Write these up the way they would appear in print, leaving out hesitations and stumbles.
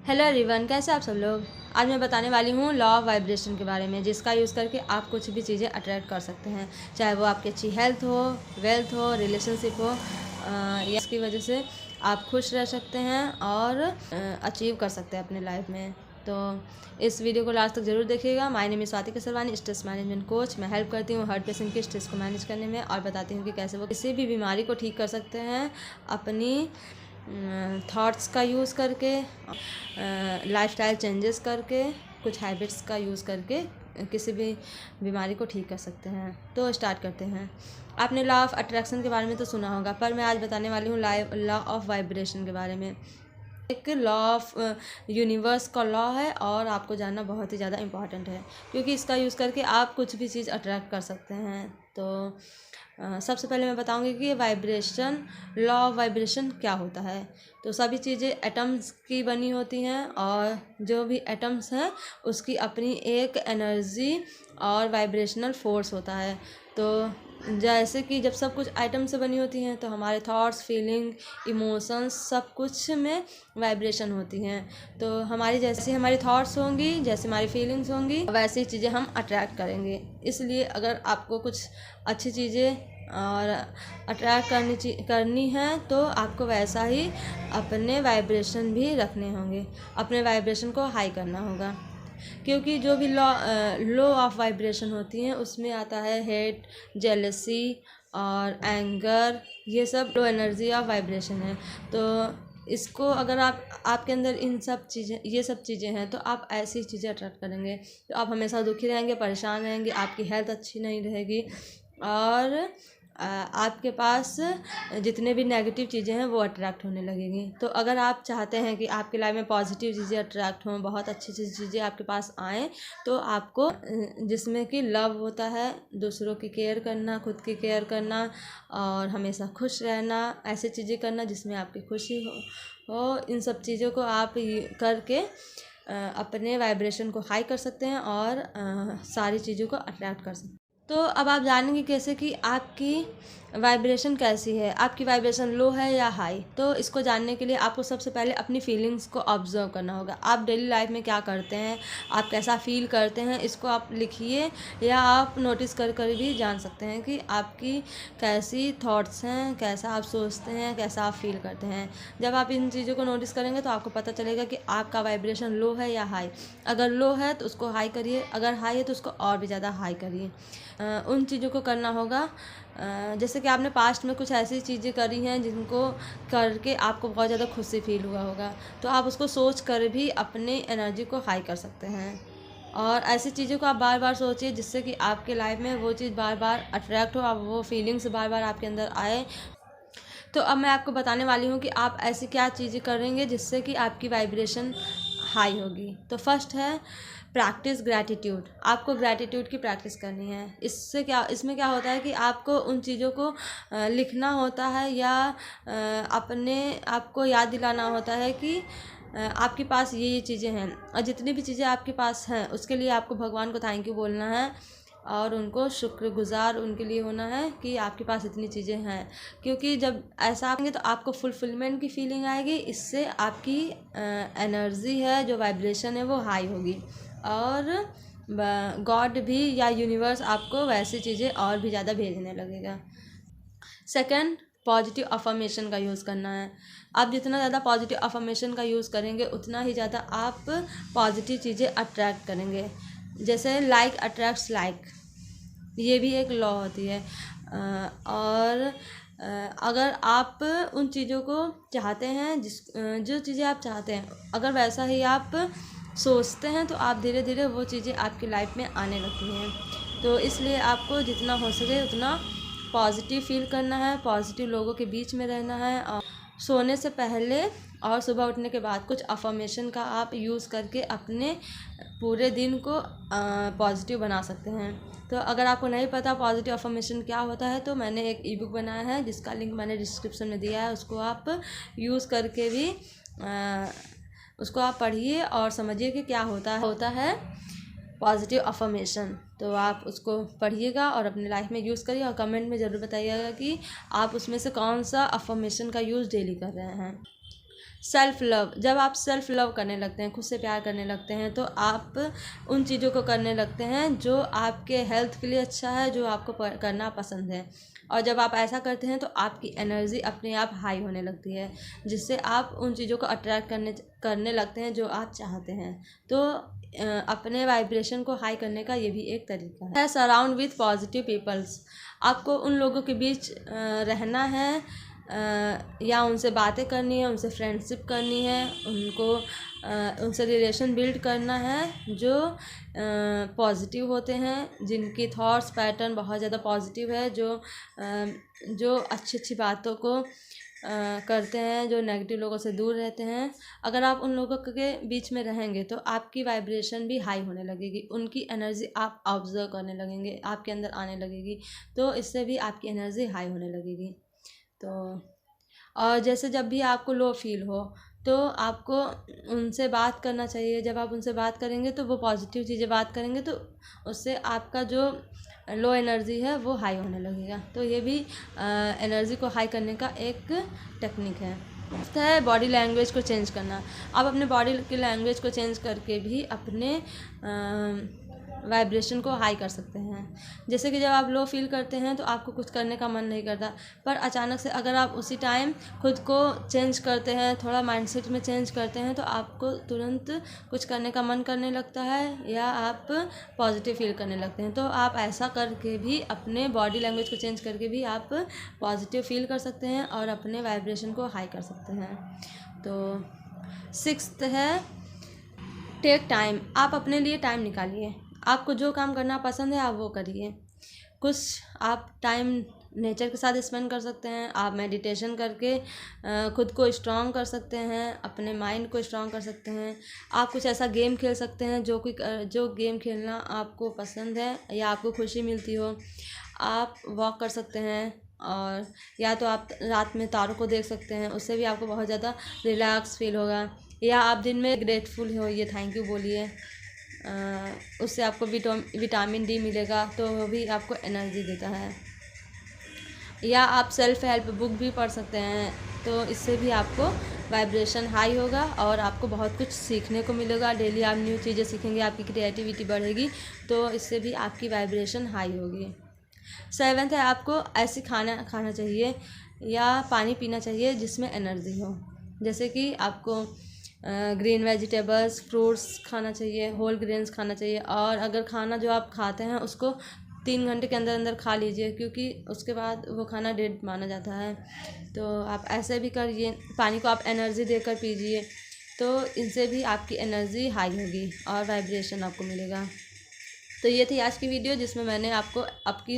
Hello everyone, कैसे आप सब लोग। आज मैं बताने वाली हूँ लॉ ऑफ वाइब्रेशन के बारे में, जिसका यूज़ करके आप कुछ भी चीज़ें अट्रैक्ट कर सकते हैं, चाहे वो आपकी अच्छी हेल्थ हो, वेल्थ हो, रिलेशनशिप हो, या इसकी वजह से आप खुश रह सकते हैं और अचीव कर सकते हैं अपने लाइफ में। तो इस वीडियो को लास्ट तक जरूर देखिएगा। My name is Swati Kesarwani, stress management coach. मैं हेल्प करती हूँ हर पेशेंट के स्ट्रेस को मैनेज करने में और बताती हूँ कि कैसे वो किसी भी बीमारी को ठीक कर सकते हैं अपनी थॉट्स का यूज़ करके, लाइफस्टाइल चेंजेस करके, कुछ हैबिट्स का यूज़ करके किसी भी बीमारी को ठीक कर सकते हैं। तो स्टार्ट करते हैं। आपने लॉ ऑफ अट्रैक्शन के बारे में तो सुना होगा, पर मैं आज बताने वाली हूँ लॉ ऑफ वाइब्रेशन के बारे में। एक लॉ ऑफ यूनिवर्स का लॉ है और आपको जानना बहुत ही ज़्यादा इम्पॉर्टेंट है, क्योंकि इसका यूज़ करके आप कुछ भी चीज़ अट्रैक्ट कर सकते हैं। तो सबसे पहले मैं बताऊंगी कि वाइब्रेशन, लॉ ऑफ वाइब्रेशन क्या होता है। तो सभी चीज़ें एटम्स की बनी होती हैं और जो भी एटम्स हैं उसकी अपनी एक एनर्जी और वाइब्रेशनल फोर्स होता है। तो जैसे कि जब सब कुछ आइटम से बनी होती हैं तो हमारे थॉट्स, फीलिंग, इमोशंस सब कुछ में वाइब्रेशन होती हैं। तो जैसे हमारी थॉट्स होंगी, जैसे हमारी फीलिंग्स होंगी, वैसी चीज़ें हम अट्रैक्ट करेंगे। इसलिए अगर आपको कुछ अच्छी चीज़ें और अट्रैक्ट करनी है तो आपको वैसा ही अपने वाइब्रेशन भी रखने होंगे, अपने वाइब्रेशन को हाई करना होगा। क्योंकि जो भी लो ऑफ वाइब्रेशन होती हैं उसमें आता है हेट, जेलसी और एंगर, ये सब लो एनर्जी ऑफ वाइब्रेशन है। तो इसको अगर आपके अंदर ये सब चीज़ें हैं तो आप ऐसी चीज़ें अट्रैक्ट करेंगे। तो आप हमेशा दुखी रहेंगे, परेशान रहेंगे, आपकी हेल्थ अच्छी नहीं रहेगी और आपके पास जितने भी नेगेटिव चीज़ें हैं वो अट्रैक्ट होने लगेंगी। तो अगर आप चाहते हैं कि आपकी लाइफ में पॉजिटिव चीज़ें अट्रैक्ट हों, बहुत अच्छी चीज़ें आपके पास आएँ, तो आपको जिसमें कि लव होता है, दूसरों की केयर करना, खुद की केयर करना और हमेशा खुश रहना, ऐसी चीज़ें करना जिसमें आपकी खुशी हो, इन सब चीज़ों को आप करके अपने वाइब्रेशन को हाई कर सकते हैं और सारी चीज़ों को अट्रैक्ट कर सकते हैं। तो अब आप जानेंगे कैसे कि आपकी वाइब्रेशन कैसी है, आपकी वाइब्रेशन लो है या हाई। तो इसको जानने के लिए आपको सबसे पहले अपनी फीलिंग्स को ऑब्जर्व करना होगा। आप डेली लाइफ में क्या करते हैं, आप कैसा फील करते हैं, इसको आप लिखिए या आप नोटिस कर भी जान सकते हैं कि आपकी कैसी थॉट्स हैं, कैसा आप सोचते हैं, कैसा आप फील करते हैं। जब आप इन चीज़ों को नोटिस करेंगे तो आपको पता चलेगा कि आपका वाइब्रेशन लो है या हाई। अगर लो है तो उसको हाई करिए, अगर हाई है तो उसको और भी ज़्यादा हाई करिए। उन चीज़ों को करना होगा जैसे कि आपने पास्ट में कुछ ऐसी चीज़ें करी हैं जिनको करके आपको बहुत ज़्यादा खुशी फील हुआ होगा, तो आप उसको सोच कर भी अपने एनर्जी को हाई कर सकते हैं। और ऐसी चीज़ों को आप बार बार सोचिए जिससे कि आपके लाइफ में वो चीज़ बार बार अट्रैक्ट हो, आप वो फीलिंग्स बार बार आपके अंदर आए। तो अब मैं आपको बताने वाली हूँ कि आप ऐसी क्या चीज़ें करेंगे जिससे कि आपकी वाइब्रेशन हाई होगी। तो फर्स्ट है प्रैक्टिस ग्रैटिट्यूड। आपको ग्रैटिट्यूड की प्रैक्टिस करनी है। इसमें क्या होता है कि आपको उन चीज़ों को लिखना होता है या अपने आपको याद दिलाना होता है कि आपके पास ये चीज़ें हैं, और जितनी भी चीज़ें आपके पास हैं उसके लिए आपको भगवान को थैंक यू बोलना है और उनको शुक्रगुजार उनके लिए होना है कि आपके पास इतनी चीज़ें हैं। क्योंकि जब ऐसा आएंगे तो आपको फुलफिलमेंट की फीलिंग आएगी, इससे आपकी एनर्जी है, जो वाइब्रेशन है वो हाई होगी और गॉड भी या यूनिवर्स आपको वैसी चीज़ें और भी ज़्यादा भेजने लगेगा। सेकंड, पॉजिटिव अफर्मेशन का यूज़ करना है। आप जितना ज़्यादा पॉजिटिव अफर्मेशन का यूज़ करेंगे उतना ही ज़्यादा आप पॉजिटिव चीज़ें अट्रैक्ट करेंगे। जैसे लाइक अट्रैक्ट्स लाइक, ये भी एक लॉ होती है। और अगर आप उन चीज़ों को चाहते हैं, जो चीज़ें आप चाहते हैं, अगर वैसा ही आप सोचते हैं तो आप धीरे धीरे वो चीज़ें आपकी लाइफ में आने लगती हैं। तो इसलिए आपको जितना हो सके उतना पॉजिटिव फील करना है, पॉजिटिव लोगों के बीच में रहना है। और सोने से पहले और सुबह उठने के बाद कुछ अफर्मेशन का आप यूज़ करके अपने पूरे दिन को पॉजिटिव बना सकते हैं। तो अगर आपको नहीं पता पॉजिटिव अफर्मेशन क्या होता है तो मैंने एक ई बुक बनाया है जिसका लिंक मैंने डिस्क्रिप्शन में दिया है, उसको आप यूज़ करके भी उसको आप पढ़िए और समझिए कि क्या होता है पॉजिटिव अफर्मेशन। तो आप उसको पढ़िएगा और अपनी लाइफ में यूज़ करिए और कमेंट में ज़रूर बताइएगा कि आप उसमें से कौन सा अफर्मेशन का यूज़ डेली कर रहे हैं। सेल्फ लव, जब आप सेल्फ लव करने लगते हैं, खुद से प्यार करने लगते हैं, तो आप उन चीज़ों को करने लगते हैं जो आपके हेल्थ के लिए अच्छा है, जो आपको करना पसंद है। और जब आप ऐसा करते हैं तो आपकी एनर्जी अपने आप हाई होने लगती है, जिससे आप उन चीज़ों को अट्रैक्ट करने लगते हैं जो आप चाहते हैं। तो अपने वाइब्रेशन को हाई करने का ये भी एक तरीका है। सराउंड विथ पॉजिटिव पीपल्स, आपको उन लोगों के बीच रहना है, या उनसे बातें करनी है, उनसे फ्रेंडशिप करनी है, उनसे रिलेशन बिल्ड करना है जो पॉजिटिव होते हैं, जिनकी थॉट्स पैटर्न बहुत ज़्यादा पॉजिटिव है, जो अच्छी अच्छी बातों को करते हैं, जो नेगेटिव लोगों से दूर रहते हैं। अगर आप उन लोगों के बीच में रहेंगे तो आपकी वाइब्रेशन भी हाई होने लगेगी, उनकी एनर्जी आप ऑब्जर्व करने लगेंगे, आपके अंदर आने लगेगी, तो इससे भी आपकी एनर्जी हाई होने लगेगी। तो और जैसे जब भी आपको लो फील हो तो आपको उनसे बात करना चाहिए। जब आप उनसे बात करेंगे तो वो पॉजिटिव चीज़ें बात करेंगे, तो उससे आपका जो लो एनर्जी है वो हाई होने लगेगा। तो ये भी एनर्जी को हाई करने का एक टेक्निक है। बॉडी लैंग्वेज को चेंज करना, आप अपने बॉडी की लैंग्वेज को चेंज करके भी अपने वाइब्रेशन को हाई कर सकते हैं। जैसे कि जब आप लो फील करते हैं तो आपको कुछ करने का मन नहीं करता, पर अचानक से अगर आप उसी टाइम खुद को चेंज करते हैं, थोड़ा माइंडसेट में चेंज करते हैं, तो आपको तुरंत कुछ करने का मन करने लगता है या आप पॉजिटिव फील करने लगते हैं। तो आप ऐसा करके भी अपने बॉडी लैंग्वेज को चेंज करके भी आप पॉजिटिव फील कर सकते हैं और अपने वाइब्रेशन को हाई कर सकते हैं। तो 6th है टेक टाइम, आप अपने लिए टाइम निकालिए। आपको जो काम करना पसंद है आप वो करिए। कुछ आप टाइम नेचर के साथ स्पेंड कर सकते हैं, आप मेडिटेशन करके खुद को स्ट्रांग कर सकते हैं, अपने माइंड को स्ट्रांग कर सकते हैं। आप कुछ ऐसा गेम खेल सकते हैं जो गेम खेलना आपको पसंद है या आपको खुशी मिलती हो। आप वॉक कर सकते हैं, और या तो आप रात में तारों को देख सकते हैं, उससे भी आपको बहुत ज़्यादा रिलैक्स फील होगा। या आप दिन में ग्रेटफुल होइए, थैंक यू बोलिए, उससे आपको विटामिन डी मिलेगा, तो वो भी आपको एनर्जी देता है। या आप सेल्फ हेल्प बुक भी पढ़ सकते हैं, तो इससे भी आपको वाइब्रेशन हाई होगा और आपको बहुत कुछ सीखने को मिलेगा। डेली आप न्यू चीज़ें सीखेंगे, आपकी क्रिएटिविटी बढ़ेगी, तो इससे भी आपकी वाइब्रेशन हाई होगी। 7th है आपको ऐसी खाना खाना चाहिए या पानी पीना चाहिए जिसमें एनर्जी हो। जैसे कि आपको ग्रीन वेजिटेबल्स, फ्रूट्स खाना चाहिए, होल ग्रेन्स खाना चाहिए। और अगर खाना जो आप खाते हैं उसको 3 घंटे के अंदर अंदर खा लीजिए, क्योंकि उसके बाद वो खाना डेड माना जाता है। तो आप ऐसे भी करिए, पानी को आप एनर्जी देकर पीजिए, तो इनसे भी आपकी एनर्जी हाई होगी और वाइब्रेशन आपको मिलेगा। तो ये थी आज की वीडियो जिसमें मैंने आपको आपकी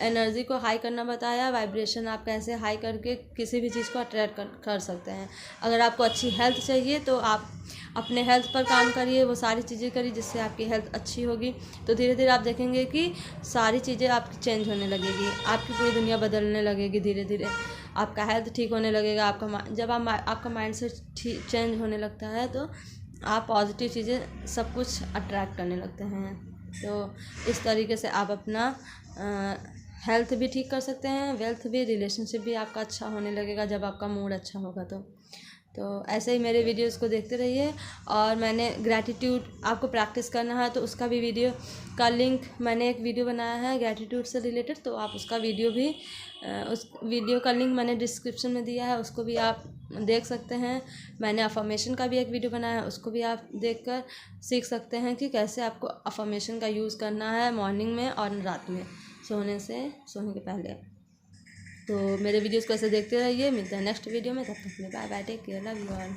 एनर्जी को हाई करना बताया, वाइब्रेशन आप कैसे हाई करके किसी भी चीज़ को अट्रैक्ट कर सकते हैं। अगर आपको अच्छी हेल्थ चाहिए तो आप अपने हेल्थ पर काम करिए, वो सारी चीज़ें करिए जिससे आपकी हेल्थ अच्छी होगी। तो धीरे धीरे आप देखेंगे कि सारी चीज़ें आपकी चेंज होने लगेगी, आपकी पूरी दुनिया बदलने लगेगी। धीरे धीरे आपका हेल्थ ठीक होने लगेगा। जब आपका माइंड सेट चेंज होने लगता है तो आप पॉजिटिव चीज़ें सब कुछ अट्रैक्ट करने लगते हैं। तो इस तरीके से आप अपना हेल्थ भी ठीक कर सकते हैं, वेल्थ भी, रिलेशनशिप भी आपका अच्छा होने लगेगा जब आपका मूड अच्छा होगा। तो ऐसे ही मेरे वीडियोस को देखते रहिए। और मैंने ग्रैटिट्यूड आपको प्रैक्टिस करना है तो उसका भी वीडियो का लिंक, मैंने एक वीडियो बनाया है ग्रैटिट्यूड से रिलेटेड, तो आप उसका वीडियो भी उस वीडियो का लिंक मैंने डिस्क्रिप्शन में दिया है, उसको भी आप देख सकते हैं। मैंने अफर्मेशन का भी एक वीडियो बनाया है, उसको भी आप देखकर सीख सकते हैं कि कैसे आपको अफर्मेशन का यूज़ करना है मॉर्निंग में और रात में सोने के पहले। तो मेरे वीडियोस को ऐसे देखते रहिए। मिलते हैं नेक्स्ट वीडियो में, तब तक के लिए bye bye, take care, love you all.